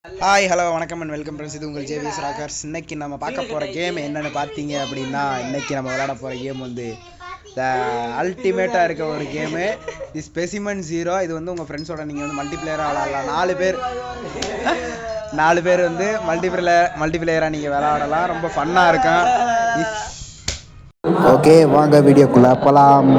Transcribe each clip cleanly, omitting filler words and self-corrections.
Hi hello வணக்கம் and welcome friends. இது உங்கள் ஜேவிஎஸ் ராக்கர்ஸ். இன்னைக்கு நம்ம பார்க்க போகிற கேம் என்னென்னு பார்த்தீங்க அப்படின்னா, இன்னைக்கு நம்ம விளையாட போகிற கேம் வந்து அல்டிமேட்டாக இருக்க ஒரு கேமு தி ஸ்பெசிமன் 0. இது வந்து உங்கள் ஃப்ரெண்ட்ஸோட நீங்கள் வந்து மல்டிப்ளேயராக விளையாடலாம். 4 பேர் வந்து மல்டிப்ளேயராக நீங்கள் விளையாடலாம். ரொம்ப ஃபன்னாக இருக்கும். ஓகே, வாங்க வீடியோக்குள்ளே போகலாம்.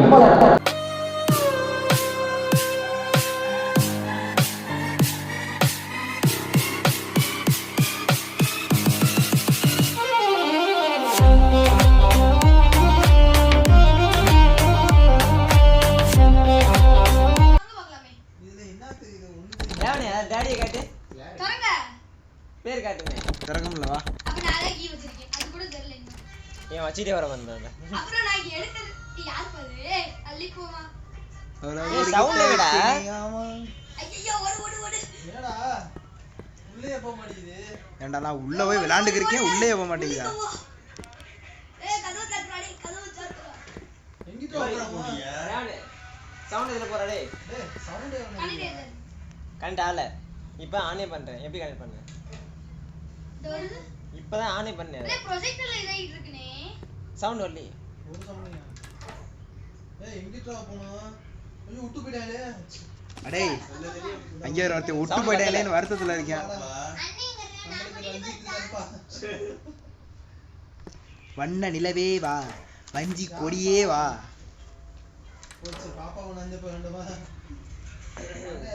பேர் காட்டுங்க. திறக்கம்ல வா. அப்ப நான் அத கீ வச்சிருக்கேன். அது கூட தெரியல இன்னும். ஏன் வச்சிட்டே வர வந்தாங்க. அப்புறம் நான் எடுத்து யார் பாரு? அள்ளி போமா. ஏய் சவுண்ட் விடா. ஐயோ ஓடு. என்னடா? உள்ளே போக மாட்டேங்குது. ஏண்டா நான் உள்ள போய் விளையாண்டுக்கு இருக்கேன், உள்ளே போக மாட்டேங்குதா? ஏய் கதவு தட்டுறாடி, கதவு தட்டுறா. எங்கிட்ட ஓடுற போறியா? யானே. சவுண்ட் இதுல போறா டேய். டேய் சவுண்ட் கனெக்ட் கண்டால. இப்போ ஆனே பண்றேன். எப்படி கனெக்ட் பண்ணு? வருது. இப்போதான் ஆனே பண்ணேன். டேய் ப்ரொஜெக்டர்ல இதாயிட்டு இருக்குனே. சவுண்ட் வரல. ஒரு சவுண்ட். ஏய் எங்கிட்ட போணும்? ஐயோ விட்டு போய்டானே. அடே அங்கே ஒருத்தன் விட்டு போய்டானேன்னு வருத்தத்துல இருக்கேன். வண்ண நிலவே வா, வஞ்சி கொடியே வா. பாப்பா உனந்து போய் வேண்டுமா?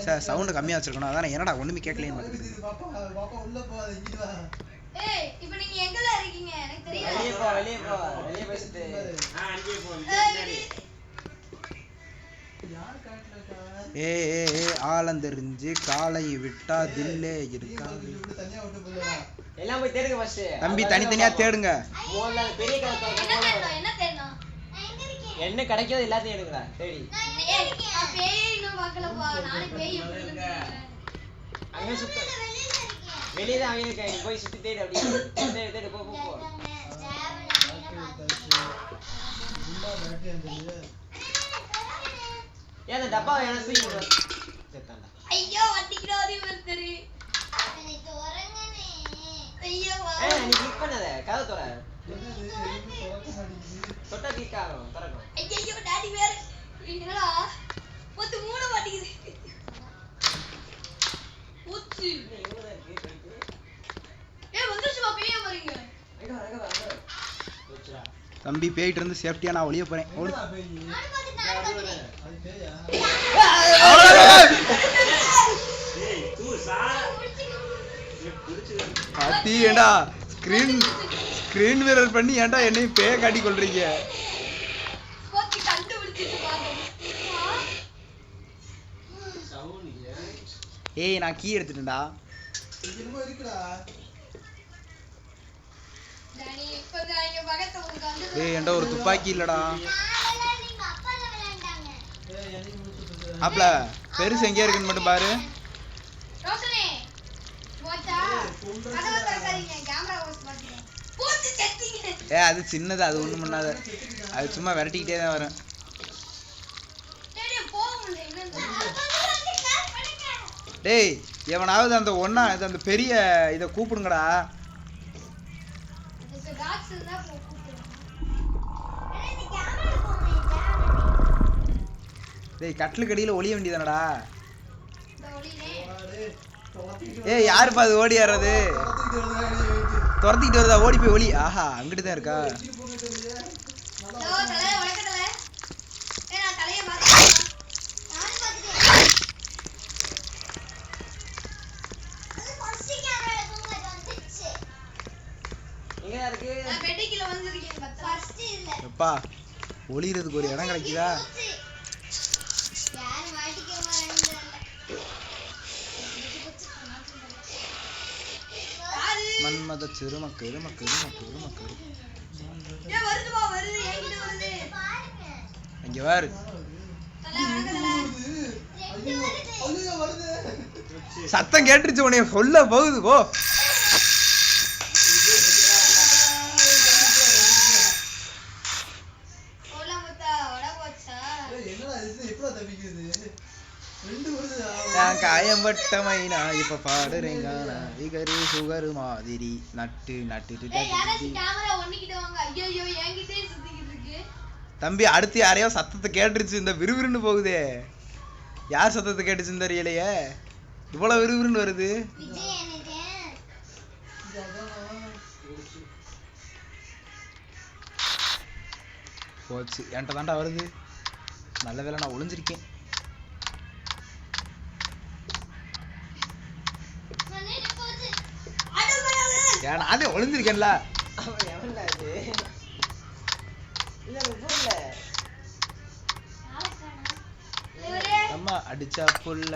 சார் சவுண்ட் கம்மியா வச்சிருக்கணும். அதானே என்னடா ஒண்ணுமே கேட்கலையே. பாப்பா உள்ள போகாத, இங்க வா. ஏய் இப்போ நீங்க எங்கல இருக்கீங்க? எனக்கு தெரியல. வெளிய பேசிட்டு. அங்கே போ. யார் காட்ல இருக்கா? ஏ ஆலந்தெரிஞ்சு காலை விட்டா தில்லே இருக்காது. தனியா விட்டு போறா. எல்லாம் போய் தேடுங்க ஃபர்ஸ்ட். தம்பி தனித்தனியா தேடுங்க. மோல்ல பெரிய கதை என்ன தேடணும்? நான் எங்க இருக்கேன்? என்ன கிடைக்குதோ எல்லாத்தையும் எடுங்கடா. தேடி. நான் பேய் இன்னும் பார்க்கலப்பா. நானே பேய் எப்படி இருக்கேன்? அங்க சுத்து. வெளிய தான் அவங்க இருக்காங்க. போய் சுத்தி தேடு அப்படியே. தேடு போ. உள்ள பேட்டரி அந்தது. ஏன் அந்த டப்பா என்ன தூக்கி போடு. செத்தான்டா. ஐயோ வட்டிக்குறாதி வந்தரி. நீ தோறங்கனே. ஐயோ வா. நீ கிளிக் பண்ணாத. கதவு தோற. என்னது எதுக்கு திறக்க மாட்டேங்குது? தொட்டா கிளிக் ஆகும். திறக்கும். ஐயோ டாடி வேற. என்னடா? மொத்த மூண மாட்டேங்குது. ஊச்சி. ஏய் வந்துச்சு வா பேய் வரீங்க. அங்க. போச்சுடா. தம்பி பேயிட்டு இருந்து சேஃப்டியா நான் வெளிய போறேன். ஓடு. என்னடா பேய்? நான் பாத்துட்டேன். அது பேயா? ஏய் தூ சார். அத்தி ஏண்டா ஸ்கிரீன் மிரர் பண்ணி ஏண்டா என்னையும் பேய காட்டி கொள்றீங்க? கோத்தி கண்டுபிடிச்சிட்டு பாருங்க. ஏய் நான் கீ எடுத்துட்டேன்டா. என்னமோ இருக்குடா. டானி இப்போ இங்க பக்கத்துல உட்கார்ந்து ஏய் ஏண்டா ஒரு துப்பாக்கி இல்லடா. நீங்க அப்பால விளையாண்டாங்க. ஏய் என்னை முடிச்சிட்டு. ஆப்ல பெருசு எங்க இருக்குன்னு மட்டும் பாரு. ரோஷனே போச்சா? கதவை திறக்காதீங்க. கேமரா வாட்ச் பண்ணுங்க. போட்டு செட்டிங்க. அது சின்னது, அது ஒண்ணும் பண்ணாத. அது சும்மா விரட்டிக்கிட்டே தான் வரும். டேய் போக முடியல. என்னன்னு டேய் எவனாவது அந்த பெரிய இதை கூப்பிடுங்கடா. இது டாக்ஸ் இருந்தா கூப்பிடுங்க. டேய் கட்டிலுக்கு அடியில ஒளிய வேண்டியதானடா. இந்த ஒளினே. ஏய் யாருப்பா அது ஓடி ஆடுறது? துரத்திக்கிட்டு வருதா? ஓடி போய் ஒளி. ஆஹா அங்கிட்டு தான் இருக்கா. லோ தலை வணக்கத்துல. ஏய் நான் தலைய மாத்திட்டேன். நானும் மாத்திட்டேன். அது ஃபர்ஸ்ட் கேமரால தூங்க வந்துச்சு. எங்க இருக்கு? நான் பெட்டிக்குள்ள வந்திருக்கேன் பத்தா. ஃபர்ஸ்ட் இல்ல. எப்பா ஒளிறதுக்கு ஒரு இடம் கிடைக்குதா? யார் மாட்டிக்க மாட்டாங்க. மன்மத சிறுமக்கு. ஏ வருது என்கிட்ட வருது. பாருங்க. இங்க பாரு. தலை வணக்கத்துல. ஐயோ வருது. சத்தம் கேட்டுருச்சு உன்னைய சொல்ல போகுது போ. ஓலா முத்தா ஓட போச்சா? ஏய் என்னடா இது எப்படா தப்பிக்குது? ரெண்டு வருது. காயம் வட்டமைனா இப்ப பாடுறேங்க இகரு சுகரு மாதிரி நட்டு நட்டு ஏய் யாராச்சும் கேமரா ஒண்ணிக்கிட்ட வாங்க ஐயோ என்கிட்டே சுத்திக்கிட்டு இருக்கு தம்பி அடுத்து யாரையோ சத்தத்தை கேட்டுருச்சு இந்த விறுவிறுன்னு போகுதே யார் சத்தத்தை கேட்டுச்சுன்னு தெரியலையே இவ்வளவு விறுவிறுன்னு வருது விஜய் எனக்கு போச்சு என்கிட்ட தாண்டா வருது நல்ல வேளை நான் ஒளிஞ்சிருக்கேன் நானே போச்சு அடங்கடவே ஏன் நானே ஒளிஞ்சிருக்கேன்ல அவன் எவன்டா இது இல்ல புரியல இவரே அம்மா அடிச்சா புள்ள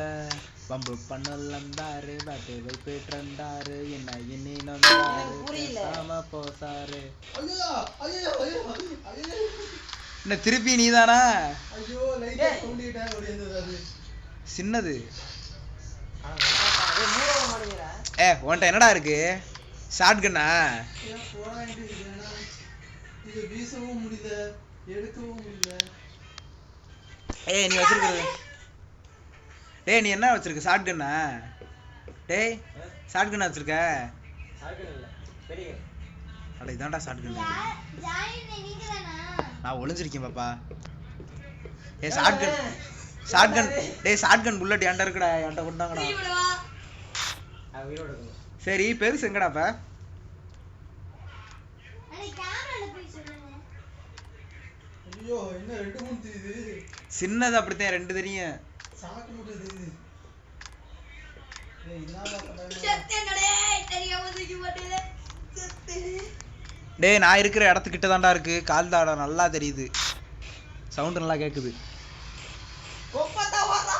பம்பு பண்ணலந்தாரு பாட்டு வைப்பேற்றாரு என்ன இன்னி நந்தாரு புரியல. ஆமா போசாரு ஐயோ ஐயோ ஐயோ ஐயோ என்ன திருப்பி நீதானா ஐயோ லைட்டா சவுண்டிட்டா ஓடியது அது சின்னது அது மூட மாட்டேங்கடா உன்கிட்ட என்னடா இருக்கு ஷார்ட் கன்னா ஏன் போறாங்க இது வீசவும் முடியல எடுக்கவும் முடியல நீ வச்சிருக்கிறது டேய் நீ என்ன வச்சிருக்க ஷார்ட் கன்னா டேய் ஷார்ட் கன்னா வச்சிருக்க சார்கன் இல்ல பெரிய அட இதான்டா ஷார்ட் கன் ஜாயின் நீங்கதானா நான் ஒளிஞ்சிருக்கேன் பாப்பா ஷார்ட் கன் டேய் ஷார்ட் கன் புல்லட் என்கிட்ட இருக்குடா என்கிட்ட கொண்டாங்கடா தீவிடவா அவ உயிரோட இருக்கணும் சரி பெருசு எங்கடாப்பா அட கேமரால போய் சொல்லுங்க ஐயோ என்ன ரெண்டு மூணு தெரியுது சின்னது அப்படித்தான் ரெண்டு தெரியும் சாக்கு மட்டும் தெரியுது ஏய் என்னடா பண்ணாங்க சத்தேங்கடே தெரியாம தூக்கி போட்டேல சத்தே டேய் நான் இருக்கிற இடத்துக்கிட்ட தான்டா இருக்கு கால் தாடா நல்லா தெரியுது சவுண்ட் நல்லா கேக்குது கொப்பத்தா வாடா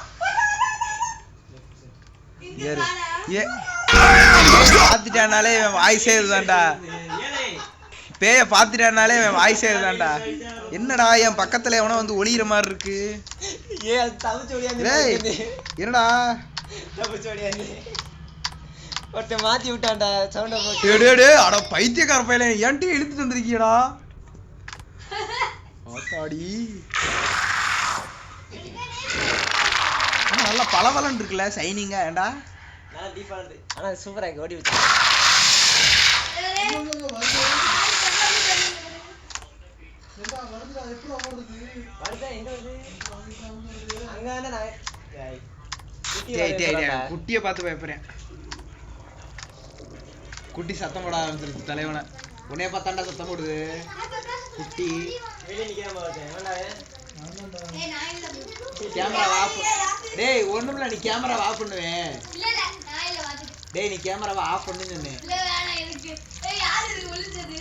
இங்க ஏறு தானா ஏ பாத்துட்டானாலே வாய்ஸே இதுதான்டா ஏலே பேய பாத்துட்டானாலே வாய்ஸே இதுதான்டா என்னடா என் பக்கத்துல எவனோ வந்து ஒளியிற மாதிரி இருக்கு ஏ அது தவிச்சு ஓடியாந்து டேய் என்னடா தவிச்சு ஓடியாந்து ஒருத்த மாத்தி விட்டான்டா சவுண்ட போட்டு டேய் டேய் டேய் அட பைத்தியக்கார பையல ஏன்டி இழுத்துட்டு வந்திருக்கீடா ஆத்தாடி ஆனா நல்லா பளபளன்னு இருக்குல்ல ஷைனிங்கா ஏன்டா நல்லா டீப்பா இருந்து ஆனா சூப்பரா இருக்கு ஓடி வச்சு ஐயோ வருது என்னடா வருதுடா எப்படி ஓடுது வருதா எங்க வருது அங்க வந்து நான் ஏய் குட்டி டேய் டேய் வருதுடா. டேய் குட்டியை பார்த்து பயப்படுறேன் குட்டி சத்தம் போட ஆரம்பிச்சிருச்சு தலைவனை உன்னைய பார்த்தாண்டா சத்தம் போடுது குட்டி வெளிய நிக்காம வரேன் என்னடா ஏய் நான் இல்ல கேமரா ஆஃப் டேய் ஒண்ணுமில்ல நீ கேமரா ஆஃப் பண்ணுவேன் இல்ல நான் இல்ல வாத்துட்டு டேய் நீ கேமராவை ஆஃப் பண்ணுன்னு சொன்னேன் இல்ல வேணாம் எனக்கு ஏய் யார் இது ஒளிஞ்சது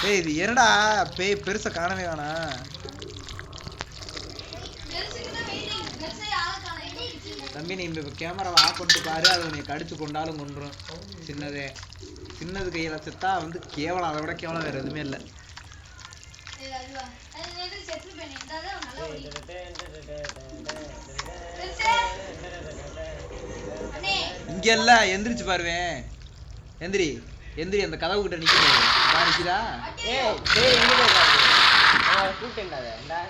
டேய் இது என்னடா பேய் பெருசா காணவே வேணாம் நெல்சுக்கு வெயிட்டிங் நெல்சை ஆள காணோம் தம்பி நீ இப்ப கேமராவை ஆஃப் பண்ணிட்டு பாரு அது உன்னை கடிச்சு கொண்டாலும் கொன்றும் சின்னது கையில செத்தா வந்து கேவலம் அதை விட கேவலம் வேற எதுவுமே இல்லை ஏய் அதுவா அது வந்து செட்டில் பண்ணி இருந்தாதான் நல்லா ஓடி அண்ணே இங்க இல்ல எந்திரிச்சு பாருவேன் எந்திரி அந்த கதவு கிட்ட நிக்கிறேன் நிக்கிறா ஏய் டேய் எங்க போறா நான் கூப்பிட்டேன்டா டா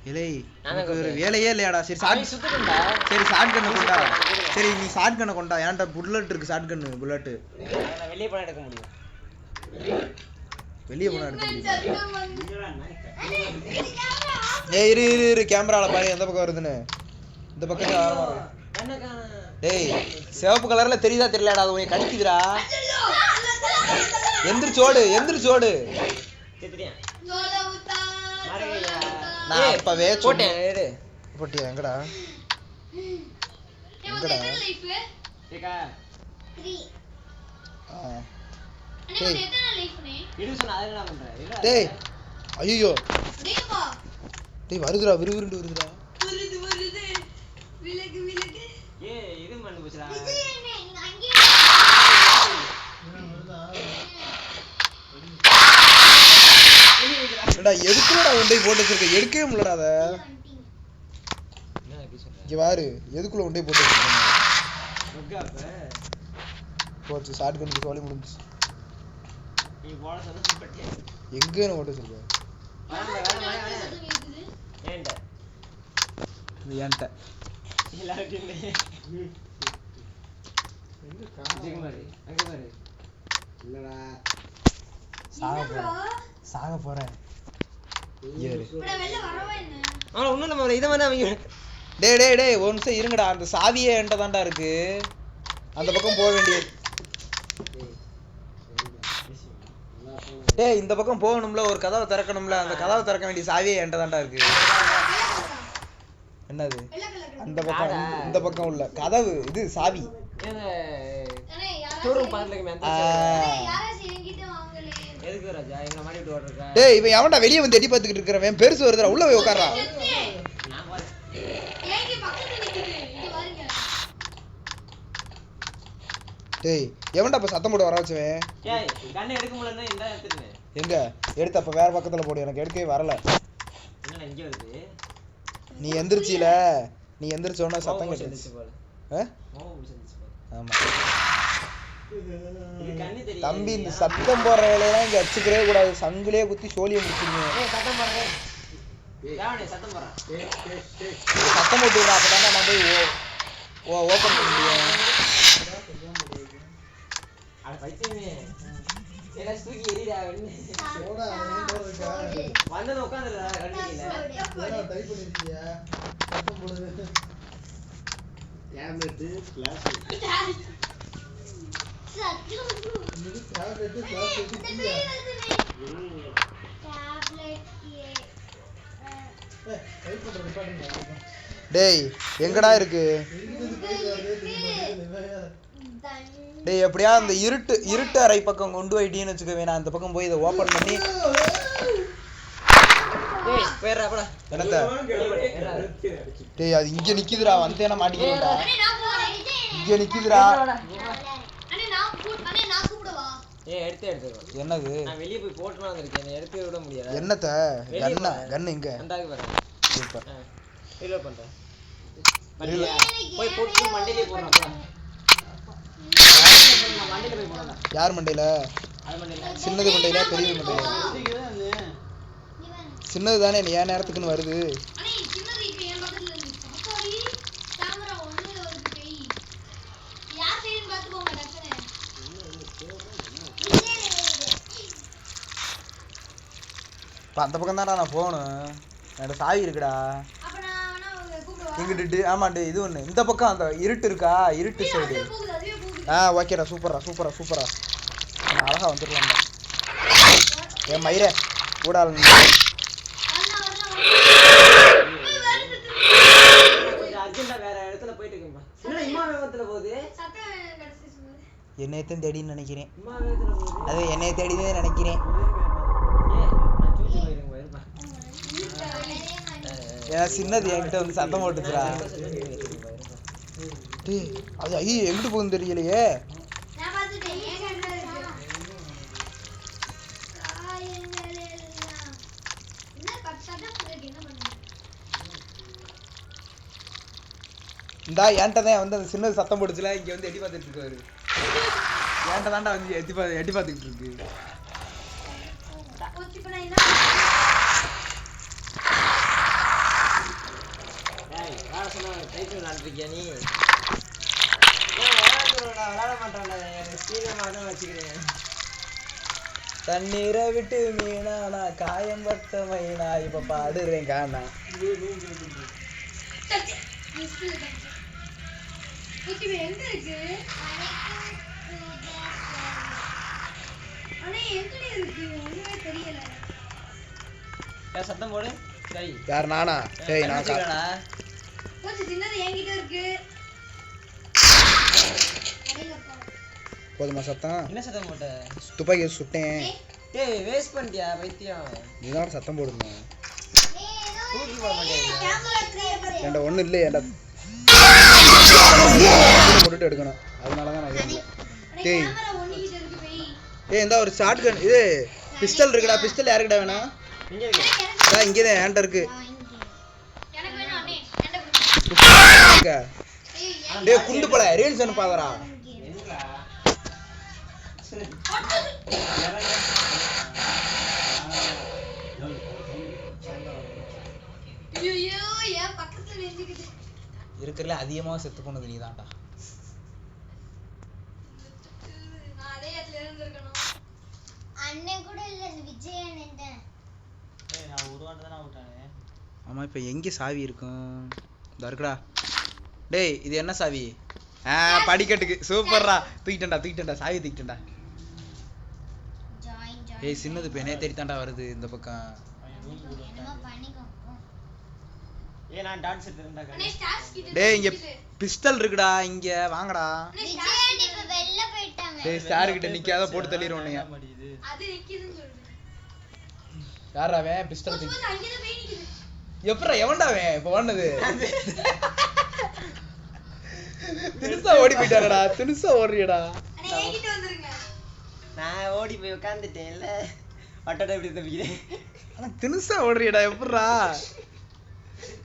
இலை நானே உனக்கு ஒரு கூப்பிட்டேன். வேலையே இல்லையாடா சரி சாமி ஷார்ட் சுத்துடா சரி ஷார்ட் கண்ணை கொண்டா சரி நீ ஷார்ட் கண்ணை கொண்டா ஏன்டா புல்லட் இருக்கு ஷார்ட் கண்ணு புல்லட் நான் வெளிய போனா எடுக்க முடியும் வெளியே போனா எடுக்க முடியும் சத்தம் வந்து அண்ணே இது கேமரா ஆஃப் ஏய் இரு கேமரால பாரு எந்த பக்கம் வருதுன்னு இந்த பக்கம் தான் ஆரமா இருக்கு. கண்ணக்கான டேய் சிவப்பு கலர்ல தெரியுதா தெரியலடா அது உன்னை கடிக்குதுடா ஐயோ எந்திரிச்சு ஓடு செத்துறியா சோலவுதா மறக்கலையா? நான் அப்பவே போட்டேன் இரு போட்டியா எங்கடா எங்கடா லைஃப் ஏக்கா 3 ஆ. அண்ணே வந்து எத்தனை லைஃப் நே இடு சொன்னா அதை என்ன பண்ற இல்ல டேய் ஐயோ டேய்ப்பா டேய் வருதுடா விறுவிறுண்டு வருதுடா வருது விலகு ஏய் இது மண்ணு போச்சுடா விஜய் அண்ணே நீங்க அங்கேயே என்ன வருதா ஏடா எதுக்குலடா உண்டை போட்டு வச்சிருக்க எடுக்கவே முடியலடா அத என்ன இப்படி சொல்ற இங்க பாரு எதுக்குள்ள உண்டை போட்டு வச்சிருக்க முக்கா அப்ப போச்சு ஷார்ட் கன்னுக்கு சோலி முடிஞ்சுச்சு நீ போன சொன்ன பட்டியா எங்க போட்டு வச்சிருக்க வேணாம் வேணாம் வேணாம் சத்தம் கேக்குது ஏன்டா இது என்கிட்ட. எல்லாரும் அங்க பாரு. இல்லடா சாக போறேன். ஒண்ணும் இல்ல இதை மாதிரி அவங்க டேய் ஒரு நிமிஷம் இருங்கடா. அந்த சாவியே என்கிட்ட தான்டா இருக்கு. அந்த பக்கம் போக வேண்டியது. டேய் இந்த பக்கம் போகணும்ல, ஒரு கதவை திறக்கணும்ல, அந்த கதவை திறக்க வேண்டிய சாவியே என்கிட்ட தான்டா இருக்கு. என்னது அந்த பக்கம் இந்த பக்கம் உள்ள கதவு இது சாவி. டேய் இவன் எவன்டா வெளியே வந்து எட்டி பார்த்துக்கிட்டு இருக்கிறவன்? பெருசு வருதுடா, உள்ள போய் உட்கார்றா. டேய் எவன்டா இப்ப சத்தம் போட்டு வர வச்சவன்? எங்க எடுத்து அப்ப வேற பக்கத்துல போடு, எனக்கு எடுக்கவே வரல. நீ எந்திரிச்சில, நீ எந்திரிச்ச உடனே சத்தம் கேட்டுச்சு. ஆமா தம்பி, இந்த சத்தம் போடுற வேலையெல்லாம் இங்க வச்சுக்கவே கூடாது. சங்கிலே குத்தி சோழியை முடிச்சிருங்க. சத்தம் போட்டு விடுறா, அப்பதானே நான் போய் ஓபன் பண்ண முடியும். டேய் எங்கடா இருக்கு? டேய் எப்படியா அந்த இருட்டு அறை பக்கம் கொண்டு போயிட்டீன்னு வச்சுக்க, வேணா அந்த பக்கம் போய் இதை ஓபன் பண்ணி. என்னத்த? டேய் அது இங்க நிக்குதுடா, வந்தேனா மாட்டிக்கிறேன்டா. இங்க நிக்குதுடா. என்னது? வெளியே போய் போட்டு வந்திருக்கேன், எடுத்து விட முடியாது. என்னத்த? கன்னு எங்க? சூப்பர். ரீலோட் பண்றேன். போய் போட்டு மண்டையிலே போறேன். மண்டையில போய் போறேன். யார் மண்டையில? சின்னது மண்டையில பெரிய மண்டையில? சின்னது தானே, நீ ஏன் நேரத்துக்குன்னு வருது? அந்த பக்கம் தான்டா நான் போகணும். என்னோட சாவி இருக்குடா இங்கிட்டு. ஆமாண்டு இது ஒண்ணு இந்த பக்கம் அந்த இருட்டு இருக்கா, இருட்டு சைடு. ஓகேடா, சூப்பரா அழகா வந்துடலாம்டா. என் மயிரை கூட என்னையத்தையும் தேடின்னு நினைக்கிறேன். அது என்னைய தேடிதான் நினைக்கிறேன். ஏன்னா சின்னது என்கிட்ட வந்து சத்தம் போட்டுச்சுடா. டேய் அது ஐயோ எங்கிட்டு போகுதுன்னு தெரியலையே. இந்தா என்கிட்ட தான் வந்து அந்த சின்னது சத்தம் போட்டுச்சுல, இங்க வந்து எட்டி பார்த்துட்டு இருக்காரு. என்கிட்ட தான்டா வந்து எட்டி பார்த்துக்கிட்டு இருக்கு. தண்ணீரை விட்டு மீனா நான் காயம் பட்ட மைனா இப்ப பாடுறேன் காணா. சத்தம் போடு. யார்? நானா? டேய் நான் போதுமா சத்தம்? என்ன சத்தம் போட்ட? துப்பாக்கி சுட்டேன். டேய் வேஸ்ட் பண்ணிட்டியா பைத்தியம்? நீதான் சத்தம் போடுங்க. தூக்கி போட மாட்டேன். என்கிட்ட ஒன்றும் இல்லை, என்கிட்ட போட்டுட்டு எடுக்கணும், அதனால தான் நான் கேட்கல. டேய் இந்த ஒரு ஷார்ட் கன் இது பிஸ்டல் இருக்குடா. பிஸ்டல் யாருக்குடா வேணாம்? இங்கே தான் என்கிட்ட இருக்கு. டேய் குண்டு பல ரீல்ஸ் அனுப்பாதடா. கிழிஞ்சுக்கிட்டு. இருக்கிறதுல அதிகமா செத்து போனது நீதான்டா. நான் அதே இடத்துல இருந்திருக்கணும். அண்ணன் கூட இல்ல இந்த விஜய் அண்ணன் தான். நான் ஒரு வாட்டி தானே விட்டானே. ஆமா இப்ப எங்க சாவி இருக்கும்? இதா இருக்குடா. டேய் இது என்ன சாவி? படிக்கட்டுக்கு. சூப்பர்ரா. தூக்கிட்டேன்டா சாவி தூக்கிட்டேன்டா. ஜாயின் ஏய் சின்னது பேனே தேடித்தான்டா வருது இந்த பக்கம். என்னமா பண்ணிக்கோ. நான் டான்ஸ் எடுத்துறேன்டா. அண்ணே ஸ்டார்ஸ் கிட்ட. டேய் இங்க பிஸ்டல் இருக்குடா இங்க வாங்கடா. விஜய் அண்ணன் இப்ப வெளில போயிட்டாங்க. டேய் ஸ்டார் கிட்ட நிக்காத போட்டு தள்ளிரோனே. அது நிக்குதுன்னு சொல்றேன். யாரா அவன் பிஸ்டல் கொஞ்சம் தூக்கி. அங்க தான் போய் நிக்குது. எப்பறா எவன்டா அவன் இப்ப வந்தது? தினுசா ஓடி போயிட்டாரடா. தினுசா ஓடுறியடா. அண்ணே என்கிட்ட வந்துருங்க. நான் ஓடி போய் உட்கார்ந்துட்டேன்ல. வட்டட இப்படி தப்பிக்கிறேன். ஆனா தினுசா ஓடுறியடா எப்பறா?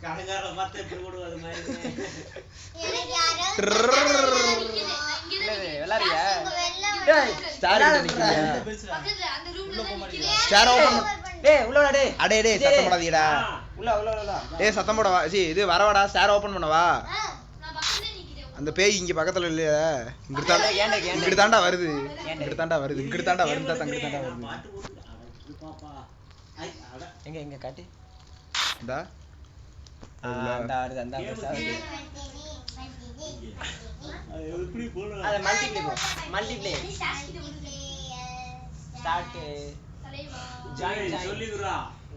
கடைக்காரரை பார்த்து எப்படி ஓடுவது மாதிரி. எனக்கு யாரோ விளையாடுறியா? டேய் ஸ்டார் கிட்ட நிக்கிறியா? பக்கத்துல அந்த ரூம்ல தான் நிக்குது. ஸ்டார் ஓபன் பண்ணு. டேய் உள்ள வாடா டேய். அடே டேய் சத்தம் போடாதீங்கடா. உள்ள. டேய் சத்தம் போட வா. இது வரவாடா ஸ்டார் ஓபன் பண்ணவா. நான் பக்கத்துல நிக்கிறேன். அந்த பேய் இங்க பக்கத்துல இல்லையா? இங்கிட்டு தாண்டா வருது. இங்கிட்டு தாண்டா வருது. எங்க காட்டு. இந்தா. அந்த வருது அந்த வருது. அது மல்டிப்ளே ஸ்டார்ஸ் கிட்ட வந்துருங்க. ஸ்டார்ட் தலைவா.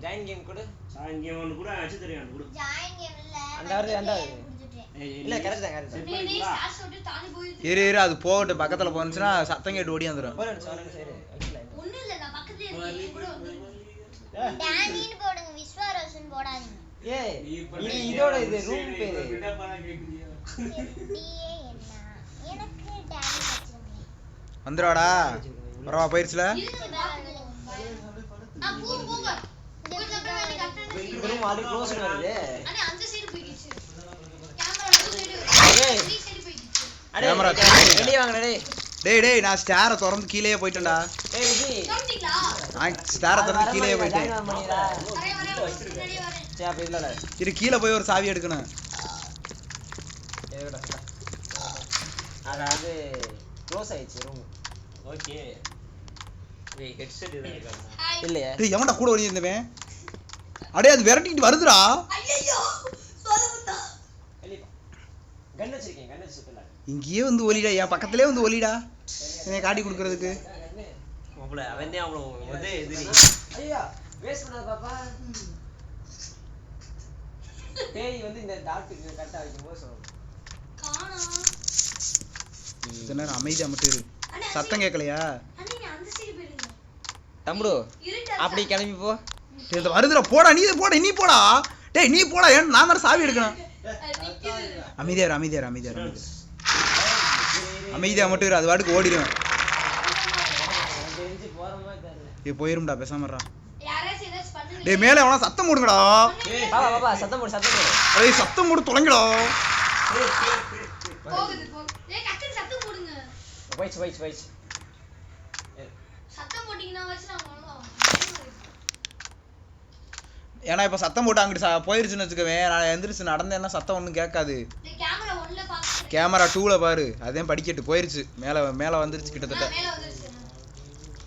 ஜாயின் கேம் கொடு. ஜாயின் கேம் இல்ல. அந்த வருது. இல்ல கரெக்ட் தான். நீ ஸ்டார்ஸ் விட்டு தாண்டி போயிடு. இரு அது போகட்டும். பக்கத்துல போனுச்சுன்னா சத்தம் கேட்டு ஓடி வந்துரும். ஒரு நிமிஷம் ஒண்ணு இல்ல நான் பக்கத்துலயே இருக்கேன். என் கூட வந்து. டானின்னு போடுங்க விஸ்வரோஷன் போடாதீங்க. ஏய் இது இதோட இது ரூம் பேரு. டிஏ என்ன? எனக்கு டானி வச்சிருங்க. வந்துருவாடா. வரவா போயிருச்சுல. நான் போங்க. கொஞ்சம் அப்புறம் வந்து கட்டணும். இந்த ரூம் அது க்ளோஸ் வருது. அண்ணே அந்த சைடு போயிடுச்சு. கேமரா அந்த சைடு. ஏய். இந்த சைடு போயிடுச்சு. அடே கேமரா வெளிய வாங்கடா டேய். டேய் நான் ஸ்டாரை திறந்து கீழே போயிட்டேன்டா. ஏய் விஜி. தோண்டிங்களா? நான் ஸ்டாரை திறந்து கீழே போயிட்டேன். வரேன் முன்னாடியே வரேன். சரி அப்ப இல்லல. இரு கீழே போய் ஒரு சாவி எடுக்கணும். ஏடா சொல்ல. அதாவது க்ளோஸ் ஆயிடுச்சு ரூம். ஓகே. ஏய் ஹெட்செட் இதா இருக்கா? ஹாய். இல்லையா? டேய் எவன்டா கூட ஓடி இருந்தவன்? அடே அது விரட்டிட்டு வருதுடா. ஐயோ சொல்லுடா. வெளிய கன் வச்சிருக்கேன். கன் வச்சு சுத்தல. இங்கேயே வந்து ஒலிடா. என் பக்கத்துலயே வந்து ஒலிடா. என்னை காட்டி கொடுக்கறதுக்கு. மாப்ள அவனே அவளோ வந்து எதிரி. ஐயா வேஸ்ட் பண்ணாத பாப்பா. பேய் வந்து இந்த டாட்டுக்கு கட்ட வைக்கும்போது சொல்லும். காணோம். கொஞ்ச நேரம் அமைதியா மட்டும் இரு. சத்தம் கேட்கலையா? அண்ணே நீ அந்த சைடு போயிடுங்க. தம்பு இருட்டா. அப்படி கிளம்பி போ. டேய் இது வருதுடா. போடா நீ போடா. டேய் நீ போடா. நான் தான் சாவி எடுக்கணும். நிக்குது. அமைதியா இரு. அமைதியா மட்டும் இரு. அது வாட்டுக்கு ஓடிடும். தெரிஞ்சு போற மாதிரி தெரியல. போயிரும்டா பேசாமறா. யாராச்சும் ஏதாச்சும் பண்ணுங்க. டேய் மேலே எவனா சத்தம் போடுங்கடா. பாப்பா சத்தம் போடு. டேய் சத்தம் போடு தொலைங்கடா. போகுது. ஏய் கட்டுக்கு சத்தம் போடுங்க. போயிச்சு. சத்தம் போட்டீங்கன்னா வச்சு நான் வரலாம். ஏன்னா இப்ப சத்தம் போட்டு அங்கிட்டு போயிருச்சுன்னு வச்சுக்கவே. நான் எந்திரிச்சு நடந்தேன்னா சத்தம் ஒண்ணும் கேட்காது. இந்த கேமரா 1ல பாக்குறேன். கேமரா 2ல பாரு. அதையும் படிக்கட்டு போயிருச்சு. மேல வந்துருச்சு கிட்டத்தட்ட. மேல வந்துருச்சு.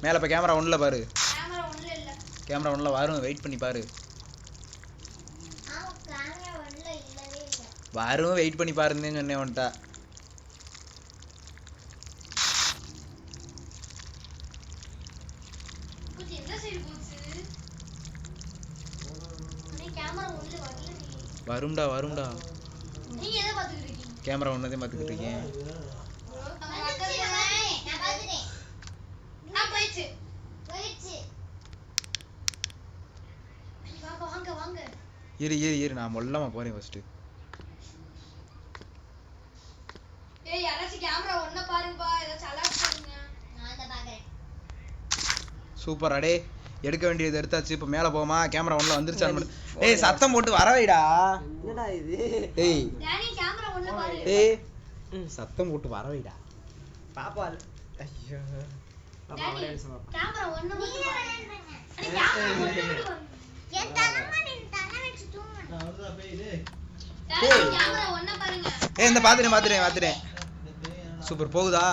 மேல இப்ப கேமரா 1ல பாரு. கேமரா 1ல இல்ல. கேமரா 1ல வரும். வெயிட் பண்ணி பாரு. கேமரா ஒண்ணுல இல்லவே இல்ல. வரும். வெயிட் பண்ணி பாருன்னு சொன்னேன் உன்ட்ட. கொஞ்சம் எந்த சைடு போச்சு? அண்ணே கேமரா 1ல வரல நீ. வரும்டா. நீங்க எதை பாத்துக்கிட்டு இருக்கீங்க? கேமரா 1 பாத்துக்கிட்டு இருக்கேன். நம்ம பக்கத்துல நான் பாத்துட்டேன். போயிடுச்சு. வாங்க. இரு நான் மொல்லமா போறேன் ஃபர்ஸ்ட். ஏய் யாராச்சும் கேமரா 1 பாருங்கப்பா. ஏதாச்சும் அலர்ட் பண்ணுங்க. நான் அத பாக்குறேன். சூப்பர். அடே எடுக்க வேண்டியது எடுத்தாச்சு. இப்ப மேல போமா. கேமரா 1ல வந்துருச்சான்னு. டேய் சத்தம் போட்டு வர வைடா. என்னடா இது? டேய் டானி கேமரா 1ல பாரு. டேய் சத்தம் போட்டு வர வைடா. பாப்பா ஐயோ. பாப்பா டானி ஒரே நிமிஷம் பாப்பா. கேமரா 1 மட்டும் பாரு. பண்ணேன். அண்ணே கேமரா 1 மட்டும் பாரு. என் தலமா நின் தலை வச்சு தூங்க. நான் வருதா பேய் டேய். கேமரா ஒண்ணா பாருங்க. இந்த பாத்துறேன் சூப்பர் போகுதா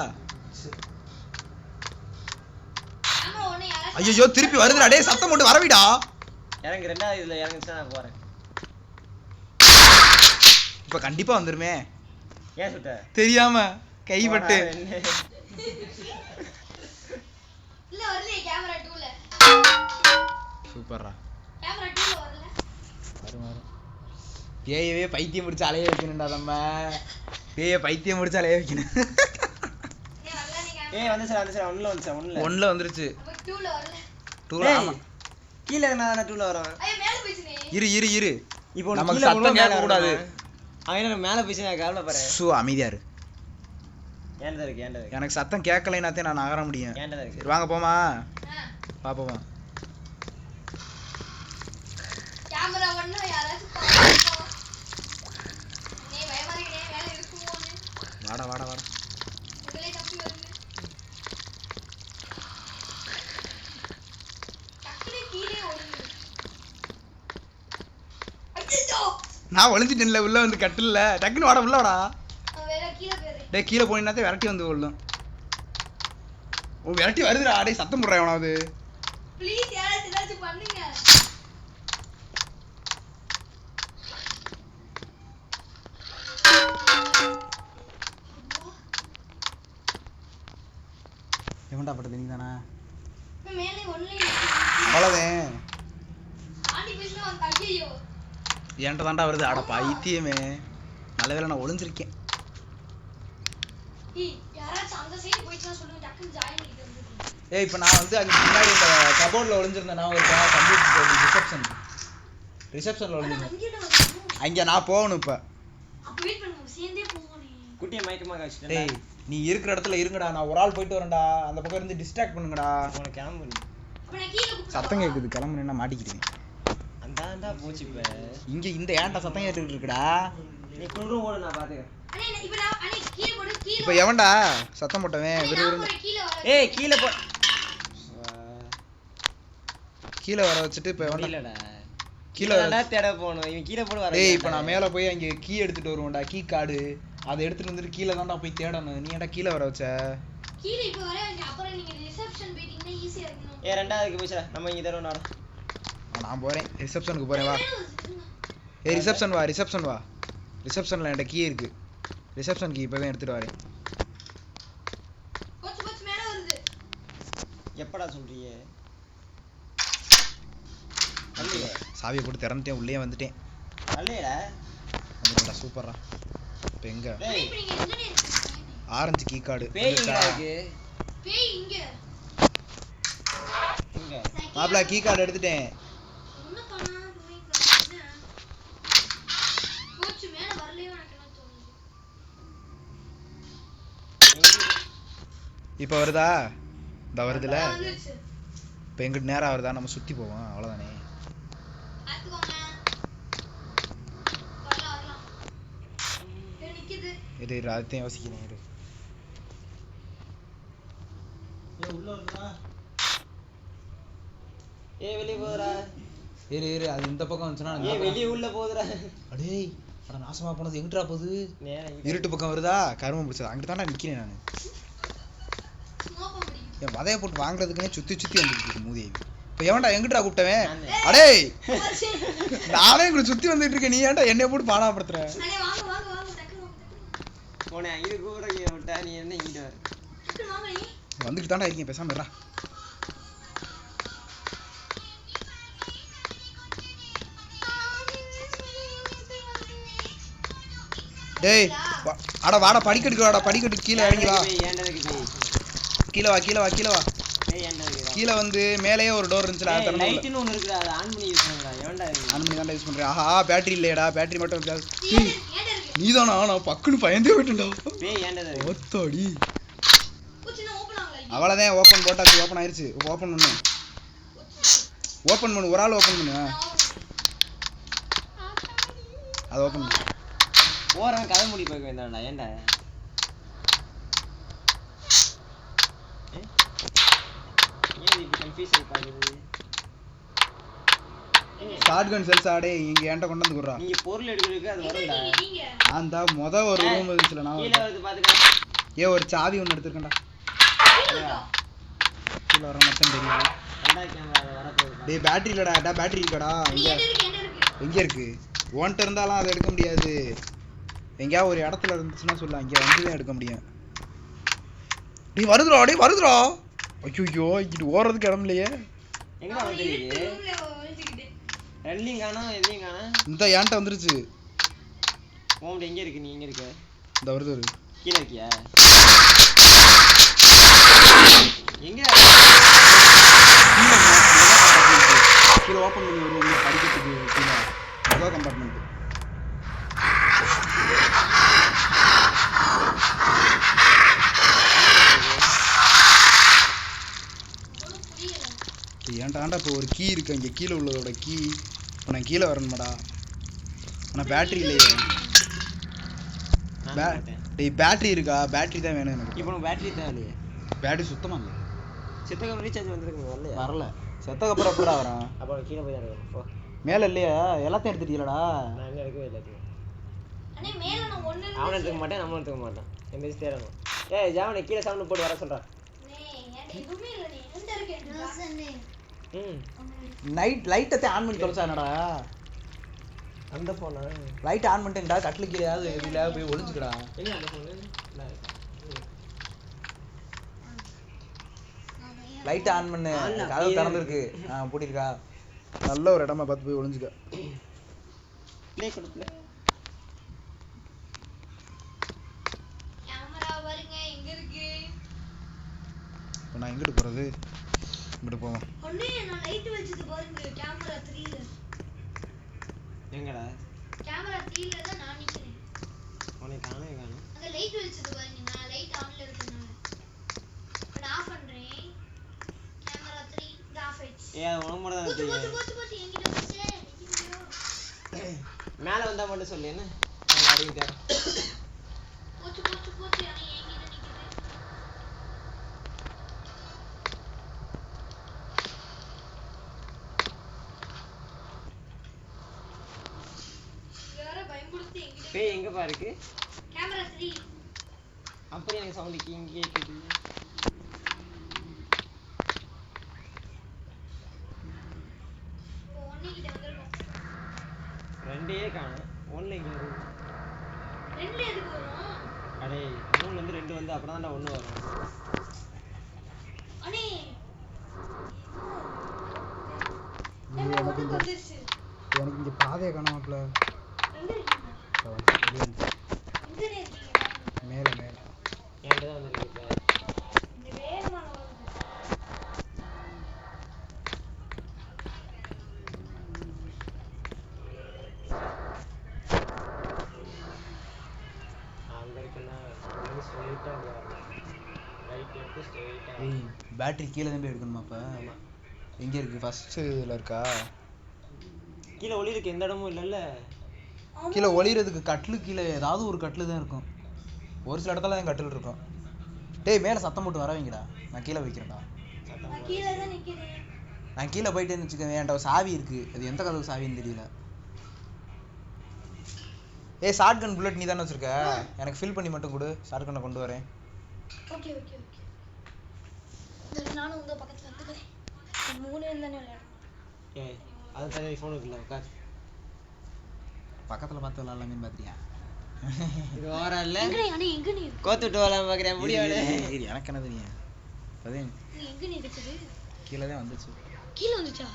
கேமரா ஒண்ணு யாரா ஐயோ திருப்பி வருதுடா டேய் சத்தம் போட்டு வரவிடா இறங்கு ரெண்டாவது இதுல இறங்குச்சுன்னா நான் போறேன். இப்ப கண்டிப்பா வந்துருமே ஏன் சுட்ட தெரியாம கைப்பட்டு இல்ல வரலையே கேமரா 2ல. சூப்பர்ரா கேமரா 2ல வரல. வரும் ஏயவே பைத்தியம் முடிச்சு அலைய வைக்கணும்டா நம்ம பைத்தியம் முடிச்சு அலைய வைக்கணும் ஏய் வரல நீ கேமரா. ஏய் வந்துச்சு ஒண்ணுல ஒன்ல வந்துருச்சு அப்ப 2ல வரல. 2ல ஆமா கீழ நான் 2ல வரோம். ஐயோ மேல போயிடுச்சு. இரு இப்போ நமக்கு கீழ சத்தம் கேட்க கூடாது அவன் மேல போய் நான் கவலைப்படுறேன். சு அமைதியா இரு ஏன்டா இருக்கு எனக்கு சத்தம் கேட்கலைனாத்தே நான் நகர முடியும் ஏன்டா இருக்கு சரி வாங்க போமா பாப்போமா கேமரா ஒண்ணு யாராச்சும் பாருங்க. நீ பயமா இருக்கே மேல இருக்குமோன்னு. வாடா உங்களே தப்பி வருது. டக்குனு கீழே ஓடுது. ஐயோ நான் ஒளிஞ்சிட்டேன்ல உள்ள வந்து கட்டில்ல டக்குன்னு வாடா உள்ள வாடா அவன் வேற கீழே போயிரு. டேய் கீழே போனீங்கன்னாத்தே விரட்டி வந்து விழும் விரட்டி வருதுடா டேய் சத்தம் போடுறேன் எவனாவது ப்ளீஸ் யாராச்சும் ஏதாச்சும் பண்ணுங்க. எவன்டா பட்டது நீ தானே நான் மேலே ஒண்ணே அவ்வளோதே ஆண்டி பேசினா வந்து ஐயோ. என்கிட்ட தாண்டா வருது அட பைத்தியமே நல்ல வேளை நான் ஒளிஞ்சிருக்கேன் ஏய் யாராச்சும் அந்த சைடு போயிடுச்சுனா சொல்லுங்க டக்குனு ஜாயின் பண்ணிட்டு வந்துருங்க. இப்போ நான் வந்து அங்கே முன்னாடி இந்த கபோர்டில் ஒளிஞ்சிருந்தேன் நான் ஒரு கம்ப்யூட்டர் ரிசப்ஷனில் ஒளிஞ்சிருந்தேன் அங்கேடா வரணும். அங்கே நான் போகணும் இப்போ அப்ப வெயிட் பண்ணுங்க சேர்ந்தே போங்க நீ. குட்டியை மயக்கமாக வச்சுட்டேன். டேய் நீ இருக்கிற இடத்துல இருங்கடா நான் ஒரு ஆள் போயிட்டு வரேன்டா அந்த பக்கம் இருந்து டிஸ்ட்ராக்ட் பண்ணுங்கடா உனக்கு கிளம்பு நீ. அப்ப நான் கீழே கூப்பிட்டு சத்தம் கேட்குது கிளம்புனா மாட்டிக்கிறேன் அந்தாண்டா போச்சு இப்ப. இங்கே இந்த ஏன்டா சத்தம் கேட்டுக்கிட்டு இருக்குடா நீ குளிரும் ஓடு நான் பாத்துக்கிறேன். அண்ணே இப்ப நான் அண்ணே கீழே போடு கீழே. இப்போ எவன்டா சத்தம் போட்டவன் அண்ணே, நான் விறுவிறுன்னு போறேன், கீழே வர. ஏய் கீழே போ. கீழே வர வச்சுட்டு இப்போ எவன்டா இல்லடா கீழே கீழே தேட போகணும். இவன் கீழே போடு வர. டேய் இப்போ நான் மேலே போய் அங்கே கீ எடுத்துட்டு வருவேன்டா கீ கார்டு அதை எடுத்துட்டு வந்துட்டு கீழே தான்டா போய் தேடணும் நீ ஏன்டா கீழே வர வச்ச கீழே இப்ப வர அப்புறம் நீங்க ரிசப்ஷன் போயிட்டீங்கன்னா ஈஸியா இருக்கணும். ஏய் ரெண்டாவதுக்கு போச்சுடா. நம்ம இங்க தரோம் நாடா. நான் போகிறேன் ரிசப்ஷனுக்கு போகிறேன் வா ஏய் ரிசப்ஷன் வா ரிசப்ஷனில் என்கிட்ட கீ இருக்கு ரிசப்ஷன் கீ இப்போ தான் எடுத்துட்டு வரேன் போச்சு போச்சு மேல வருது. எப்படா சொல்றீங்க? அல்லையே சாவியை போட்டு திறந்துட்டேன் உள்ளே வந்துட்டேன் அல்லையடா. வந்துட்டா சூப்பரா இப்போ எங்க டேய் இப்ப நீங்க எங்கனே இருக்கீங்க? ஆரஞ்சு கீ கார்டு பேய் எங்கடா இருக்கு? பேய் இங்க. எங்க? மாப்பிள கீ கார்டு எடுத்துட்டேன் என்ன பண்ணா போயிங்க. போச்சு மேல வரலையோ எனக்கு என்ன தோணுது. இப்போ வருதா இந்த வருதுல வந்துருச்சு. இப்போ எங்கிட்ட நேரம் வருதா நம்ம சுற்றி போவோம் அவ்வளோதானே பாத்துக்கோங்க. வரலாம். நிக்குது. இரு அதையும் யோசிக்கிறேன் இரு உள்ள வருதா ஏய் வெளிய போறா. இரு அது இந்த பக்கம் வந்துச்சுன்னா ஏய் வெளிய உள்ள போதுடா. அடேய் அட நாசமா போனது எங்கிட்டா போகுது நேரா இங்க. இருட்டு பக்கம் வருதா கருமம் பிடிச்சது அங்கிட்டு தாண்டா நிற்கிறேன் நான் ஸ்மோக் முடியும். என் வதையை போட்டு வாங்குறதுக்குனே சுற்றி வந்துட்டு இருக்கு மூதேவி இப்போ எவன்டா எங்கிட்டா கூப்பிட்டவன் அடேய் நானே இங்கே சுற்றி வந்துட்டு இருக்கேன் நீ ஏன்டா என்னைய போட்டு பாடாப்படுத்துற அண்ணே வாங்க டக்குனு வாங்க. போனே இது கூட இங்க விட்டா நீ என்ன இங்க வர? டக்குனு வாங்க நீ. வந்துட்டு தாண்டா இருக்கீங்க பேசாம இருடா டேய் அட வாடா படிக்கட்டு கீழே இறங்கி வா ஏன்டா இருக்கு பேய்? கீழே வா ஏய் ஏன்டா இருக்கு? கீழே வந்து மேலேயே ஒரு டோர் இருந்துச்சுடா ஏய் திறந்து லைட்னு ஒன்னு இருக்குடா. அதை ஆன் பண்ணி யூஸ் பண்ணுடா. ஏன்டா இது? ஆன் பண்ணி தாண்டா யூஸ் பண்றேன் ஆஹா பேட்டரி இல்லையடா பேட்டரி மட்டும் ஏன்டா இருக்கு? நீதானா நான் பக்குன்னு பயந்தே போயிட்டேன்டா பேய் ஏன்டா இருக்கு? ஓத்தாடி போச்சுனா ஓபன் ஆகல. அவ்வளோதான் ஓப்பன் போட்டாச்சு ஓப்பன் ஆயிருச்சு ஓப்பன் பண்ணு ஒரு ஆள் ஓப்பன் பண்ணு அது ஓப்பன் பண்ணு போறவன் கதை மூடி பார்க்க வேண்டாம்டா. ஏன்டா? ஏன் இப்படி கன்ஃபியூஸ் ஆகி பாக்குது? ஷார்ட் கன் செல்ஸ் ஆடே இங்க என்கிட்ட கொண்டு வந்து குடுறா. நீங்க பொருள் எடுக்கிறதுக்கு அது வரும்டா. நீங்க அந்த முத ஒரு ரூம் இருந்துச்சுல நான் கீழ வந்து பாத்துக்க. ஏ ஒரு சாவி ஒன்னு எடுத்துக்கண்டா. கீழ வர மட்டும் தெரியுது. ரெண்டா கேமரா வர போகுது. டேய் பேட்டரி இல்லடா, பேட்டரி இருக்கடா. எங்க இருக்கு? ஓன்ட்ட இருந்தாலும் அதை எடுக்க முடியாது. எங்கயா ஒரு இடத்துல இருந்துச்சுன்னா சொல்லு, அங்க வந்து தான் எடுக்க முடியும். டேய் வருதுடா. ஐயோ இங்கிட்டு ஓடுறதுக்கு இடம் இல்லையே. எங்க வந்துருக்கீங்க? ரெண்டையும் காணோம், எதையும் காணோம். இந்த ஏன்ட்ட வந்துருச்சு. ஓம்டி எங்க இருக்கு? நீ எங்க இருக்க? இந்த வருது. கீழ இருக்கியா? எங்க? கீழே ஓப்பன் பண்ணி வருவோம் படிக்கிறதுக்கு கீழே மொதல் கம்பார்ட்மெண்ட். ஏன்டாண்டா இப்போ ஒரு கீ இருக்கு இங்கே கீழே உள்ளதோட கீ. இப்போ நான் கீழே வரணுமாடா? ஆனால் பேட்டரி இல்லையே. டேய் பேட்டரி இருக்கா? பேட்டரி தான் வேணும் எனக்கு. இப்போ உனக்கு பேட்டரி தான் இல்லையே. பேட்டரி சுத்தமாக இல்லை. சித்தகம் ரீசார்ஜ் வந்துருக்கு வரலையா? வரல. செத்தக்கப்புறம் எப்படா வரான்? அப்போ கீழே போய் தான் போ. மேலே இல்லையா? எல்லாத்தையும் எடுத்துட்டீங்களா? நான் என்ன எடுக்கவே இல்லை. அண்ணே மேல நான் ஒண்ணு அவனை எடுத்துக்க மாட்டேன், நம்மளும் எடுத்துக்க மாட்டான். என் பேசி தேடணும். ஏய் ஜாவனை கீழே சவுண்ட் போட்டு வர சொல்கிறான். எதுவுமே இல்ல நீ எந்த இருக்கேன்? நைட் லைட்டத்தை ஆன் பண்ணி தொலைச்சா என்னடா? அந்த ஃபோனா? Light on பண்ணிட்டேன்டா. கட்டில் கீழே எதுல போய் ஒளிஞ்சுக்கடா. எங்க அந்த ஃபோனு? லைட் ஆன் பண்ணு. கதவு திறந்துருக்கு. பூட்டிருக்கா? நல்ல ஒரு இடமா பார்த்து போய் ஒளிஞ்சுக்க. ப்ளே கொடு ப்ளே. கேமரா பாருங்க எங்க இருக்கு? இப்போ நான் எங்கிட்டு போறது? இங்கிட்டு போவோம். ஒண்ணே நான் லைட் வச்சது பாருங்க கேமரா 3 ல. எங்கடா? கேமரா 3 ல தான் நான் நிக்கிறேன். உன்னை காணவே காணோம். அந்த லைட் வச்சது பாருங்க, நான் லைட் ஆன்ல இருக்கேனால. நான் ஆஃப் பண்றேன். கேமரா 3 இது ஆஃப் ஆயிடுச்சு. ஏய் அது உனக்கு மட்டும் தான் தெரியும். போச்சு என்கிட்ட போச்சு. மேலே வந்தா மட்டும் சொல்லு என்ன? நான் வரையும் தேடுறேன். போச்சு ஆனா என்கிட்ட நிக்குது. யார பயமுறுத்தி என்கிட்ட பேய் எங்கப்பா இருக்கு? கேமரா 3. அப்புறம் எனக்கு சவுண்ட் இங்கே கேக்குது. ஒண்ணே கிட்ட வந்துறோம். ரெண்டே காணோம். ஒண்ணு எங்க இருக்கு? 2 எதுக்கு வரும்? அடே 3ல இருந்து 2 வந்து அப்புறம் தான்டா 1 வரும். அண்ணே எனக்கு வந்துருச்சு. எனக்கு இங்கே பாதையை காணாமப்ல. எங்க இருக்கீங்க? எங்க இருக்கீங்க? மேலே மேலே என்கிட்ட தான் வந்துருக்கு இப்போ. இந்த வேகமா வருது. அங்க இருக்குன்னா ஸ்ட்ரைட்டா ரைட் எடுத்து ஸ்ட்ரைட்டா. ஏய் பேட்டரி கீழே தான் போய் எடுக்கணுமா? அப்போ எங்கே இருக்குது? ஃபஸ்ட்டு இதில் இருக்கா? கீழே ஒளி இருக்கு, எந்த இடமும் இல்லைல்ல. கீழே ஒளிகிறதுக்கு கட்டிலு கீழே ஏதாவது ஒரு கட்டில் தான் இருக்கும். ஒரு சில இடத்துல தான் கட்டில் இருக்கும். டேய் மேலே சத்தம் போட்டு வரவங்கடா. நான் கீழே வைக்கிறேன்டா. நான் கீழ தான் நிக்கிறேன். நான் கீழே போயிட்டேன்னு வச்சுக்கோங்க. என்கிட்ட ஒரு சாவி இருக்குது. அது எந்த கதவு சாவின்னு தெரியல. ஏய் ஷார்ட் கன் புல்லட் நீ தானே வச்சிருக்க? எனக்கு ஃபில் பண்ணி மட்டும் கொடு. ஷார்ட் கன்னை கொண்டு வரேன். ஓகே. நானும் உங்க பக்கத்துல வந்துக்கிறேன். 3 தானே விளையாடணும். ஏய் அது தனி ஃபோன் இருக்குல்ல உட்கார். பக்கத்தில் பார்த்து விளாட்லாமே பார்த்தியா? இது ஓவரா இல்ல? எங்க நீ கோத்து விட்டு வரலாம் பார்க்குறேன் முடியாது. எனக்கு என்ன தெரியும்? இப்போதான் எங்க நீ இருக்குது? கீழே தான் வந்துச்சு. கீழ வந்துச்சா?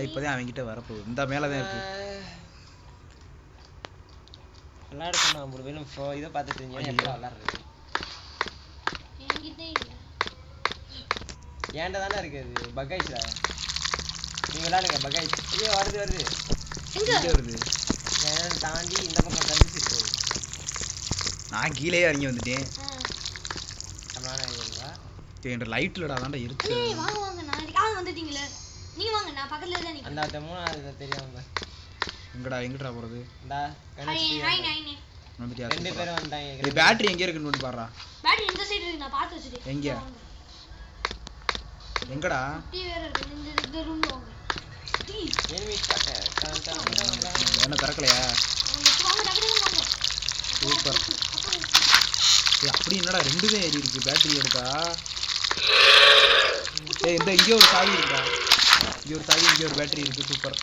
இப்போதான் அவங்ககிட்ட வரப்போகுது. இந்த மேலே தான் இருக்கு. விளையாட சொன்னா 50 பேரும் இதை பார்த்துட்டு இருந்தீங்க. எப்படி விளையாடுறது? என்கிட்ட இல்ல. ஏன்டா தானே இருக்குது பக்காயிஸ்டா. நீங்க விளையாடுங்க பக்காயிஸ். ஐயோ வருது. எங்க வருது? ஏன் தாண்டி இந்த பக்கம் கண்டிச்சிருக்கு. நான் கீழே இறங்கி வந்துட்டேன். என்ற லைட் இல்லடா தாண்டா இருக்கு. அண்ணே வாங்க நான் வந்துட்டீங்களே. நீங்க வாங்க, நான் பக்கத்துல தான் நிக்கிறேன். அந்த மூணாவது தெரியாம எங்கடா போறது? இந்தா ஹாய். வந்துட்டியா? ரெண்டு பேரும் வந்தாங்க. இந்த பேட்டரி எங்க இருக்குன்னு வந்து பாறா. பேட்டரி இந்த சைடு இருக்கு, நான் பார்த்து வச்சிட்டேன். எங்க? எங்கடா? டீ வேற இருக்கு. இந்த ரூம்ல வாங்க. enemy shot என்ன திறக்கலையா சூப்பர் அப்படி என்னடா ரெண்டுமே ஏறி இருக்கு பேட்டரி எடுத்தா இந்த இங்கே ஒரு சாவி இருக்குடா இங்கே ஒரு சாவி இங்கே ஒரு பேட்டரி இருக்கு சூப்பர்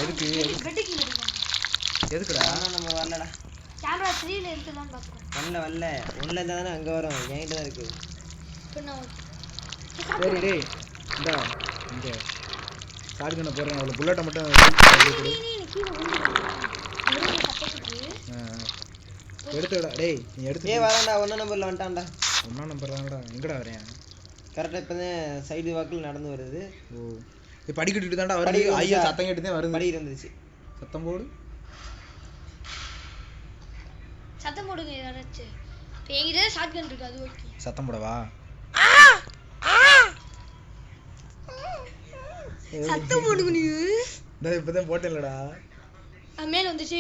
எதுக்கு எதுக்குடா நம்ம வரலடா கேமரா 3 ல இருக்குதான் பாத்துறேன் வரல ஒண்ணுல இருந்தா தானே அங்க வரும் என்கிட்ட தான் இருக்கு இப்போ நான் சரி டேய் இந்தா இங்க சார்ஜ் போறேன் அவ்வளவு புல்லட்ட மட்டும் நீ கீழ வந்து சப்போர்ட்டுக்கு எடுத்துடா டேய் நீ எடுத்து வரேன்டா 1 நம்பர்ல வந்துட்டான்டா 1 நம்பர் தான்டா எங்கடா வரேன் கரெக்டா இப்பதான் சைடு வாக்கில் நடந்து வருது ஓ இப்ப படிக்கிட்டு தான்டா வருது ஐயா சத்தம் கேட்டு தான் வருது படி இருந்துச்சு சத்தம் போடு சத்தம் போடுங்க யாராச்சும் இப்போ என்கிட்ட ஷாட்கன் இருக்கு அது ஓகே சத்தம் போடவா சத்தம் போடுங்க நீ டேய் இப்பதான் போட்டேன்லடா மேல வந்துச்சு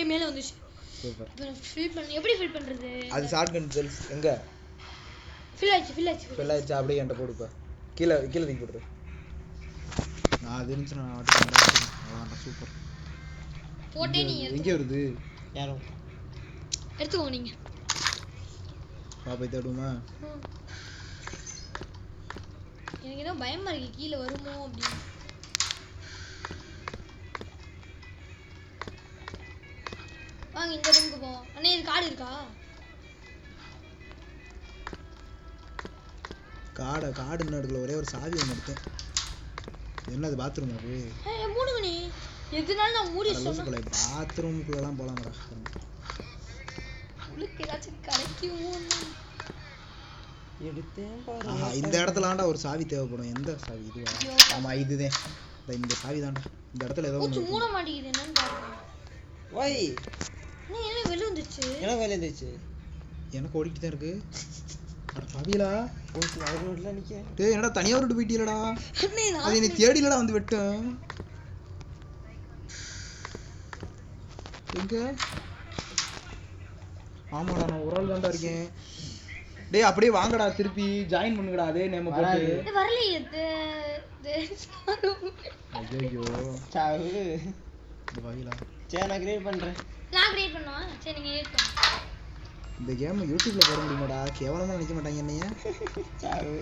சூப்பர் இப்போ ஃபில் பண்ண எப்படி ஃபில் பண்றது அது ஷாட்கன் செல்ஸ் எங்க ஃபில் ஆயிடுச்சு ஃபெல் ஆயிடுச்சு அப்படியே என்கிட்ட போடுப்பா கீழே தூக்கி போடுற நான் அது இருந்துச்சு நான் அவ்வளோதான் சூப்பர் போட்டே நீ எங்கே வருது யாரும் எடுத்துக்கோங்க நீங்க பாப்பா தேடுமா எனக்கு ஏதோ பயமா இருக்கு கீழே வருமோ அப்படின்னு வாங்க இந்த ரூமுக்கு போவோம் அண்ணே இது கார்டு இருக்கா காடுன்னு எடுக்கல ஒரே ஒரு சாவி ஒன்று எடுத்தேன் என்னது பாத்ரூம் அது மூடுங்க நீ எதுனாலும் நான் மூடி லூசுக்குள்ள பாத்ரூம்குள்ளலாம் போகலாம்டா உங்களுக்கு ஏதாச்சும் கிடைக்குமோ எடுத்தேன் பாரு இந்த இடத்துலாண்டா ஒரு சாவி தேவைப்படும் எந்த சாவி இதுவா ஆமா இதுதான் இந்த சாவி தான்டா இந்த இடத்துல ஏதோ ஒன்று மூட மாட்டேங்குது என்னன்னு பாருங்க வை என்ன வெளிய வந்துச்சு எனக்கு வேலை இருந்துச்சு எனக்கு ஓடிட்டு தான் இருக்கு பாவியலா போச்சு அவர் ரோட்ல நிக்க டேய் என்னடா தனியா விட்டு போயிட்டீலடா அண்ணே அது நீ தேடிலடா வந்து வெட்டும் எங்க ஆமாடா நான் ஒரு ஆள் தான்டா இருக்கேன் டேய் அப்படியே வாங்கடா திருப்பி ஜாயின் பண்ணுங்கடா அதே நேம் போட்டு இது வரலையே ஐயோ சாவு இந்த வகையில சரி நான் கிரியேட் பண்றேன் நான் கிரியேட் பண்ணுவா சரி நீங்க கிரியேட் பண்ணுங்க இந்த கேம் யூடியூப்ல போட முடியுமாடா கேவலமா நினைக்க மாட்டாங்க என்னைய சாவு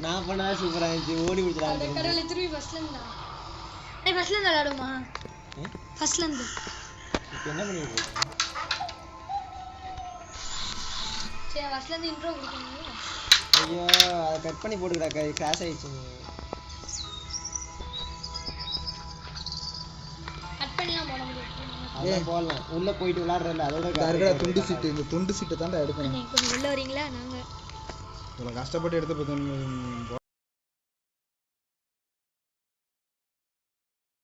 நான் பண்ணா சூப்பரா இருந்துச்சு ஓடி அந்த முடிச்சலாம் கடவுளை திருப்பி ஃபர்ஸ்ட்ல இருந்தா டேய் ஃபர்ஸ்ட்ல இருந்து விளையாடுமா ஃபர்ஸ்ட்ல இருந்து இப்போ என்ன பண்ணிட்டு இருக்க சரி ஃபர்ஸ்ட்ல இருந்து இன்ட்ரோ கொடுக்கணும் ஐயோ அதை கட் பண்ணி போட்டுக்கடா கிராஷ் ஆயிடுச்சு கட் பண்ணிலாம் போட முடியாது அதான் போடலாம் உள்ள போயிட்டு விளையாடுறல அதோட துண்டு சீட்டு இந்த துண்டு சீட்டை தான்டா எடுக்கணும் கொஞ்சம் உள்ள வரீங்களா நாங்க இவ்வளவு கஷ்டப்பட்டு எடுத்து